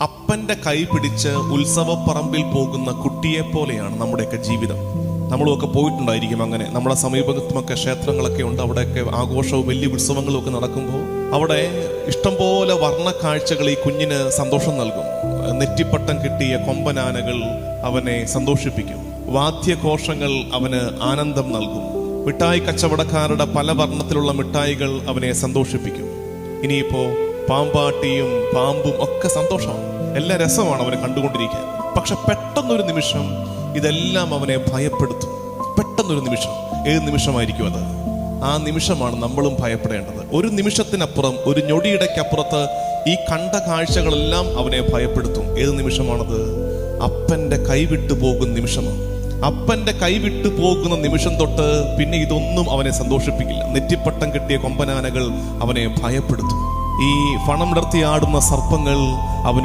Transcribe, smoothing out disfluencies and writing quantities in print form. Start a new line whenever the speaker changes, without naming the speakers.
അപ്പൻ്റെ കൈ പിടിച്ച് ഉത്സവപ്പറമ്പിൽ പോകുന്ന കുട്ടിയെ പോലെയാണ് നമ്മുടെയൊക്കെ ജീവിതം. നമ്മളുമൊക്കെ പോയിട്ടുണ്ടായിരിക്കും അങ്ങനെ. നമ്മുടെ സമീപത്തുമൊക്കെ ക്ഷേത്രങ്ങളൊക്കെ ഉണ്ട്. അവിടെയൊക്കെ ആഘോഷവും വലിയ ഉത്സവങ്ങളും ഒക്കെ നടക്കുമ്പോൾ അവിടെ ഇഷ്ടംപോലെ വർണ്ണ കാഴ്ചകൾ ഈ കുഞ്ഞിന് സന്തോഷം നൽകും. നെറ്റിപ്പട്ടം കിട്ടിയ കൊമ്പനാനകൾ അവനെ സന്തോഷിപ്പിക്കും. വാദ്യഘോഷങ്ങൾ അവന് ആനന്ദം നൽകും. മിഠായി കച്ചവടക്കാരുടെ പല വർണ്ണത്തിലുള്ള മിഠായികൾ അവനെ സന്തോഷിപ്പിക്കും. ഇനിയിപ്പോ പാമ്പാട്ടിയും പാമ്പും ഒക്കെ സന്തോഷമാണ്, എല്ലാ രസമാണ് അവനെ കണ്ടുകൊണ്ടിരിക്കാൻ. പക്ഷെ പെട്ടെന്നൊരു നിമിഷം ഇതെല്ലാം അവനെ ഭയപ്പെടുത്തും. പെട്ടെന്നൊരു നിമിഷം, ഏത് നിമിഷമായിരിക്കും അത്? ആ നിമിഷമാണ് നമ്മളും ഭയപ്പെടേണ്ടത്. ഒരു നിമിഷത്തിനപ്പുറം, ഒരു ഞൊടിയിടയ്ക്കപ്പുറത്ത് ഈ കണ്ട കാഴ്ചകളെല്ലാം അവനെ ഭയപ്പെടുത്തും. ഏത് നിമിഷമാണത്? അപ്പൻ്റെ കൈവിട്ടു പോകുന്ന നിമിഷമാണ്. അപ്പൻ്റെ കൈവിട്ടു പോകുന്ന നിമിഷം തൊട്ട് പിന്നെ ഇതൊന്നും അവനെ സന്തോഷിപ്പിക്കില്ല. നെറ്റിപ്പട്ടം കിട്ടിയ കൊമ്പനാനകൾ അവനെ ഭയപ്പെടുത്തും. ഈ ഫണമിടർത്തി ആടുന്ന സർപ്പങ്ങൾ അവന്